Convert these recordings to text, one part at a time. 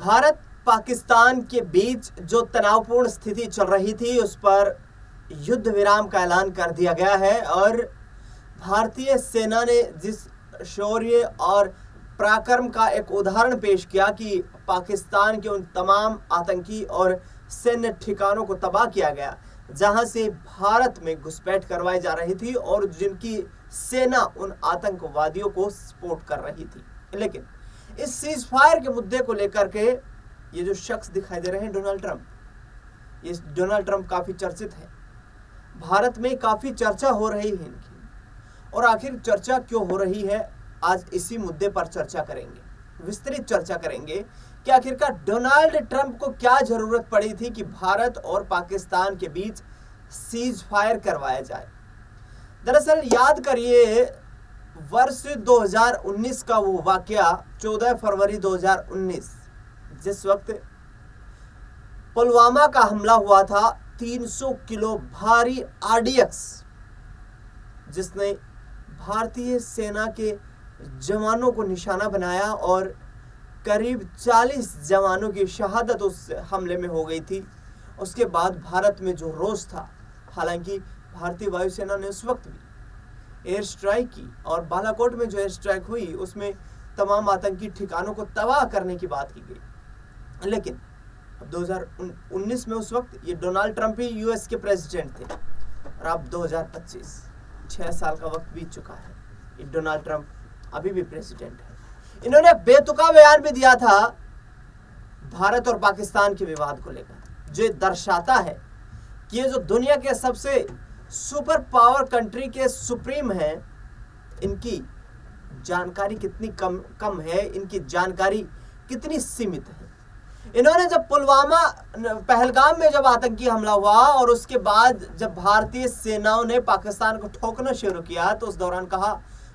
भारत पाकिस्तान के बीच जो तनावपूर्ण स्थिति चल रही थी उस पर युद्ध विराम का ऐलान कर दिया गया है और भारतीय सेना ने जिस शौर्य और पराक्रम का एक उदाहरण पेश किया कि पाकिस्तान के उन तमाम आतंकी और सैन्य ठिकानों को तबाह किया गया जहां से भारत में घुसपैठ करवाई जा रही थी और जिनकी सेना उन आतंकवादियों को सपोर्ट कर रही थी। लेकिन इस सीज फायर के मुद्दे को लेकर के ये जो शख्स दिखाई दे रहे हैं डोनाल्ड ट्रंप, ये डोनाल्ड ट्रंप काफी चर्चित है, भारत में काफी चर्चा हो रही है इनकी। और आखिर चर्चा क्यों हो रही है, आज इसी मुद्दे पर चर्चा करेंगे, विस्तृत चर्चा करेंगे कि आखिरकार डोनाल्ड ट्रंप को क्या जरूरत पड़ी थी कि भारत और पाकिस्तान के बीच सीज फायर करवाया जाए। दरअसल याद करिए वर्ष 2019 का वो वाकया, 14 फरवरी 2019, जिस वक्त पुलवामा का हमला हुआ था, 300 किलो भारी आरडीएक्स जिसने भारतीय सेना के जवानों को निशाना बनाया और करीब 40 जवानों की शहादत उस हमले में हो गई थी। उसके बाद भारत में जो रोष था, हालांकि भारतीय वायुसेना ने उस वक्त भी एयर स्ट्राइक की और बालाकोट में जो एयर स्ट्राइक हुई उसमें तमाम आतंकी ठिकानों को तबाह करने की बात की गई। लेकिन अब 2019 में उस वक्त ये डोनाल्ड ट्रंप ही यूएस के प्रेसिडेंट थे और अब 2025, 6 साल का वक्त बीत चुका है, ये डोनाल्ड ट्रंप अभी भी प्रेसिडेंट है। इन्होंने बेतुका बयान भी दिया था भारत और पाकिस्तान के विवाद को लेकर, जो दर्शाता है कि ये जो दुनिया के सबसे सुपर पावर कंट्री के सुप्रीम हैं, इनकी जानकारी कितनी कम है, इनकी जानकारी कितनी सीमित है। इन्होंने जब पुलवामा पहलगाम में जब आतंकी हमला हुआ और उसके बाद जब भारतीय सेनाओं ने पाकिस्तान को ठोकना शुरू किया तो उस दौरान कहा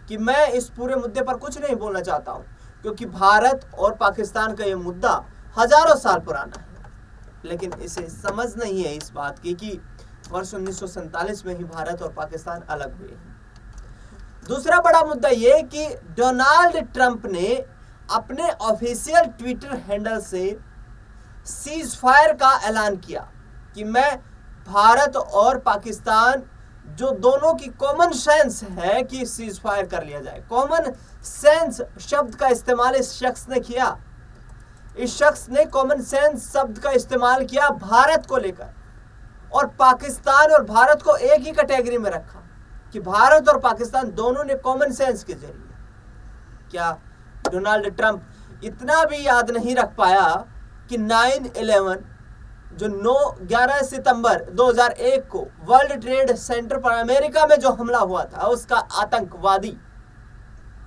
कि मैं इस पूरे मुद्दे पर कुछ नहीं बोलना चाहता हूं, क्योंकि भारत और पाकिस्तान का ये मुद्दा हजारों साल पुराना है। लेकिन इसे समझ नहीं है इस बात की कि वर्ष 1947 में ही भारत और पाकिस्तान अलग हुए हैं। दूसरा बड़ा मुद्दा यह कि डोनाल्ड ट्रंप ने अपने ऑफिशियल ट्विटर हैंडल से सीज फायर का ऐलान किया कि मैं भारत और पाकिस्तान जो दोनों की कॉमन सेंस है कि सीज फायर कर लिया जाए। कॉमन सेंस शब्द का इस्तेमाल इस शख्स ने किया, इस शख्स ने कॉमन सेंस शब्द का इस्तेमाल किया भारत को लेकर और पाकिस्तान और भारत को एक ही कैटेगरी में रखा कि भारत और पाकिस्तान दोनों ने कॉमन सेंस के जरिए। क्या डोनाल्ड ट्रंप इतना भी याद नहीं रख पाया कि 9/11 जो 9-11 सितंबर 2001 को वर्ल्ड ट्रेड सेंटर पर अमेरिका में जो हमला हुआ था, उसका आतंकवादी,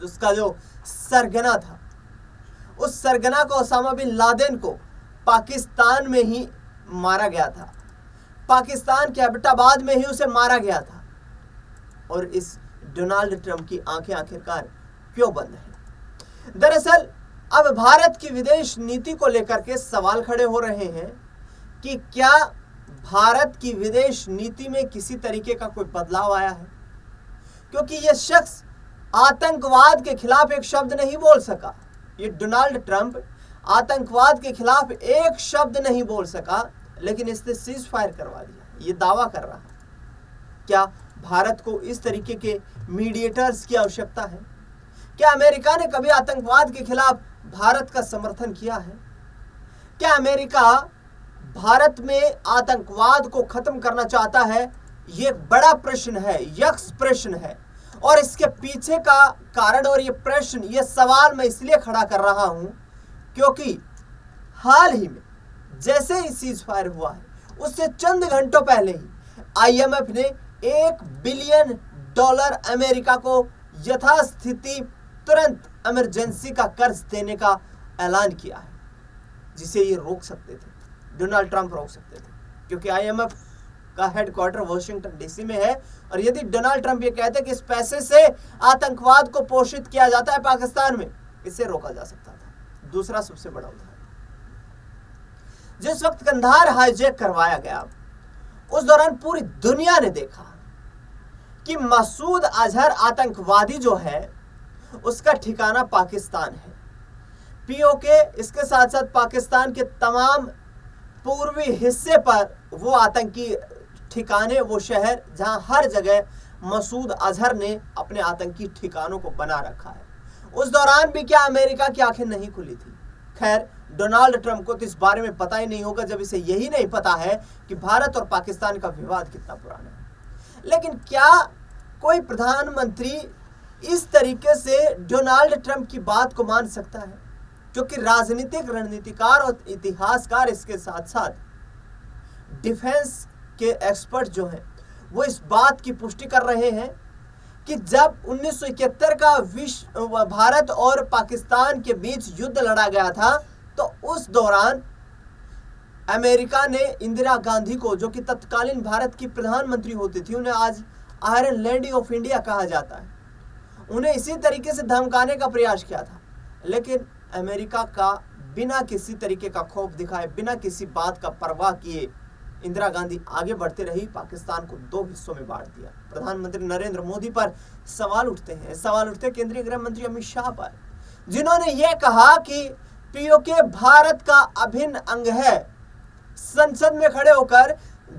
उसका जो सरगना था, उस सरगना को ओसामा बिन लादेन को पाकिस्तान में ही मारा गया था, पाकिस्तान के एबटाबाद में ही उसे मारा गया था। और इस डोनाल्ड ट्रंप की आंखें आखिरकार क्यों बंद हैं? दरअसल अब भारत की विदेश नीति को लेकर के सवाल खड़े हो रहे हैं कि क्या भारत की विदेश नीति में किसी तरीके का कोई बदलाव आया है, क्योंकि यह शख्स आतंकवाद के खिलाफ एक शब्द नहीं बोल सका। ये डोनाल्ड ट्रंप आतंकवाद के खिलाफ एक शब्द नहीं बोल सका, लेकिन इसने सीज फायर करवा दिया, ये दावा कर रहा है। क्या भारत को इस तरीके के मीडिएटर्स की आवश्यकता है? क्या अमेरिका ने कभी आतंकवाद के खिलाफ भारत का समर्थन किया है? क्या अमेरिका भारत में आतंकवाद को खत्म करना चाहता है? ये बड़ा प्रश्न है, यक्ष प्रश्न है। और इसके पीछे का कारण और ये प्रश्न, ये सवाल मैं इसलिए खड़ा कर रहा हूं क्योंकि हाल ही में जैसे ही सीज फायर हुआ है उससे चंद घंटों पहले ही आईएमएफ ने $1 बिलियन अमेरिका को यथास्थिति तुरंत इमरजेंसी का कर्ज देने का ऐलान किया है, जिसे ये रोक सकते थे, डोनाल्ड ट्रंप रोक सकते थे, क्योंकि आईएमएफ का हेडक्वार्टर वॉशिंगटन डीसी में है। और यदि डोनाल्ड ट्रंप ये कहते कि इस पैसे से आतंकवाद को पोषित किया जाता है पाकिस्तान में, इसे रोका जा सकता था। दूसरा सबसे बड़ा उदाहरण, जिस वक्त कंधार हाईजैक करवाया गया उस दौरान पूरी दुनिया ने देखा कि मसूद अजहर आतंकवादी जो है उसका ठिकाना पाकिस्तान है। पीओके इसके साथ साथ पाकिस्तान के तमाम पूर्वी हिस्से पर वो आतंकी ठिकाने, वो शहर जहां हर जगह मसूद अजहर ने अपने आतंकी ठिकानों को बना रखा है। उस दौरान भी क्या अमेरिका की आंखें नहीं खुली थी? खैर, डोनाल्ड ट्रंप को तो इस बारे में पता ही नहीं होगा जब इसे यही नहीं पता है कि भारत और पाकिस्तान का विवाद कितना पुराना है। लेकिन क्या कोई प्रधानमंत्री इस तरीके से डोनाल्ड ट्रंप की बात को मान सकता है? क्योंकि राजनीतिक रणनीतिकार और इतिहासकार, इसके साथ साथ डिफेंस के एक्सपर्ट जो हैं, वो इस बात की पुष्टि कर रहे हैं कि जब 1971 का विश्व भारत और पाकिस्तान के बीच युद्ध लड़ा गया था, तो उस दौरान अमेरिका ने इंदिरा गांधी को, जो कि तत्कालीन भारत की प्रधानमंत्री होती थी, उन्हें आज आयरन लेडी ऑफ इंडिया कहा जाता है, उन्हें इसी तरीके से धमकाने का प्रयास किया था। लेकिन अमेरिका का बिना किसी तरीके का खौफ दिखाए, बिना किसी बात का परवाह किए इंदिरा गांधी आगे बढ़ते रही, पाकिस्तान को 2 हिस्सों में बांट दिया। प्रधानमंत्री नरेंद्र मोदी पर सवाल उठते केंद्रीय गृह मंत्री अमित शाह पर, जिन्होंने यह कहा कि पीओके भारत का अभिन्न अंग है। संसद में खड़े होकर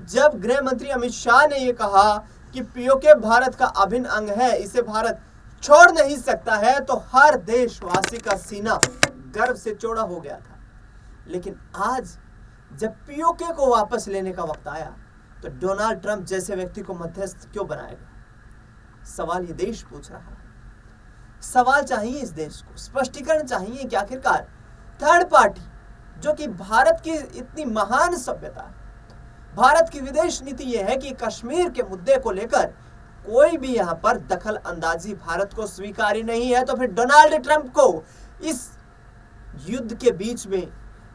जब गृह मंत्री अमित शाह ने यह कहा कि पीओके भारत का अभिन्न अंग है, इसे भारत छोड़ नहीं सकता है, तो हर देशवासी का सीना गर्व से चौड़ा हो गया था। लेकिन आज जब पीओके को वापस लेने का वक्त आया, तो डोनाल्ड ट्रंप जैसे व्यक्ति को मध्यस्थ क्यों बनाएगा? सवाल ये देश पूछ रहा है। सवाल चाहिए इस देश को, स्पष्टीकरण चाहिए कि आखिरकार थर्ड पार्टी, जो कि भारत की इतनी महान सभ्यता है, भारत की विदेश नीति यह है कि कश्मीर के मुद्दे को लेकर कोई भी यहां पर दखल अंदाजी भारत को स्वीकार्य नहीं है, तो फिर डोनाल्ड ट्रंप को इस युद्ध के बीच में,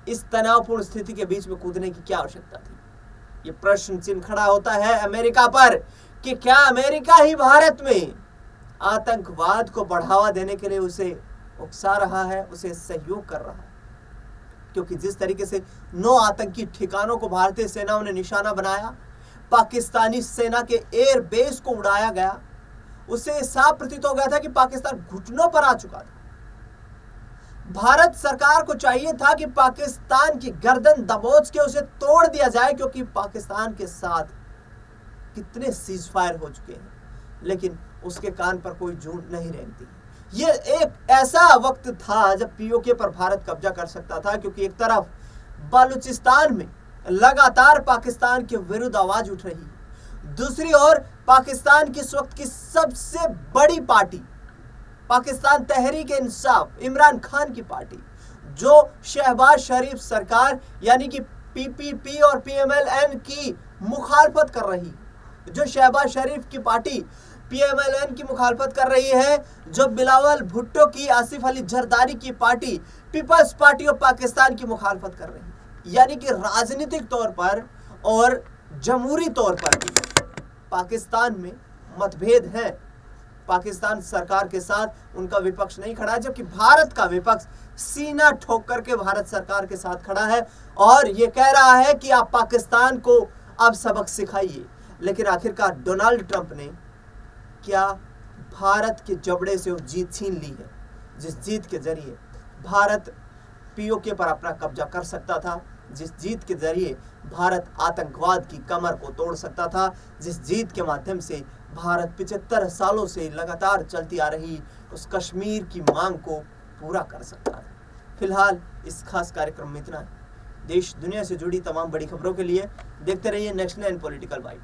इस तनावपूर्ण स्थिति के बीच में कूदने की क्या आवश्यकता थी? ये प्रश्न चिन्ह खड़ा होता है अमेरिका पर कि क्या अमेरिका ही भारत में आतंकवाद को बढ़ावा देने के लिए उसे उकसा रहा है, उसे सहयोग कर रहा है? क्योंकि जिस तरीके से 9 आतंकी ठिकानों को भारतीय सेनाओं ने निशाना बनाया, पाकिस्तानी सेना के एयर बेस को उड़ाया गया, उससे साफ प्रतीत हो गया था कि पाकिस्तान घुटनों पर आ चुका था। भारत सरकार को चाहिए था कि पाकिस्तान की गर्दन दबोच के उसे तोड़ दिया जाए, क्योंकि पाकिस्तान के साथ कितने सीज फायर हो चुके हैं, लेकिन उसके कान पर कोई जूं नहीं रेंगती। ये एक ऐसा वक्त था जब पीओके पर भारत कब्जा कर सकता था, क्योंकि एक तरफ बलूचिस्तान में लगातार पाकिस्तान के विरुद्ध आवाज उठ रही, दूसरी ओर पाकिस्तान की इस वक्त की सबसे बड़ी पार्टी पाकिस्तान तहरीक इंसाफ, इमरान खान की पार्टी, जो शहबाज शरीफ सरकार यानी कि पीपीपी और पीएमएलएन की मुखालफत कर रही, जो शहबाज शरीफ की पार्टी पीएमएलएन की मुखालफत कर रही है, जो बिलावल भुट्टो की, आसिफ अली जरदारी की party peoples party of Pakistan की मुखालफत कर रही है। यानी कि राजनीतिक तौर पर और जमहूरी तौर पर भी पाकिस्तान में मतभेद है। पाकिस्तान सरकार के साथ उनका विपक्ष नहीं खड़ा, जबकि भारत का विपक्ष सीना ठोक करके भारत सरकार के साथ खड़ा है और ये कह रहा है कि आप पाकिस्तान को अब सबक सिखाइए। लेकिन आखिरकार डोनाल्ड ट्रंप ने क्या भारत के जबड़े से वो जीत छीन ली है, जिस जीत के जरिए भारत पीओके पर अपना कब्जा कर सकता था, जिस जीत के जरिए भारत आतंकवाद की कमर को तोड़ सकता था, जिस जीत के माध्यम से भारत 75 सालों से लगातार चलती आ रही उस कश्मीर की मांग को पूरा कर सकता था। फिलहाल इस खास कार्यक्रम में इतना है। देश दुनिया से जुड़ी तमाम बड़ी खबरों के लिए देखते रहिए नेक्स्ट 9 पॉलिटिकल बाइट।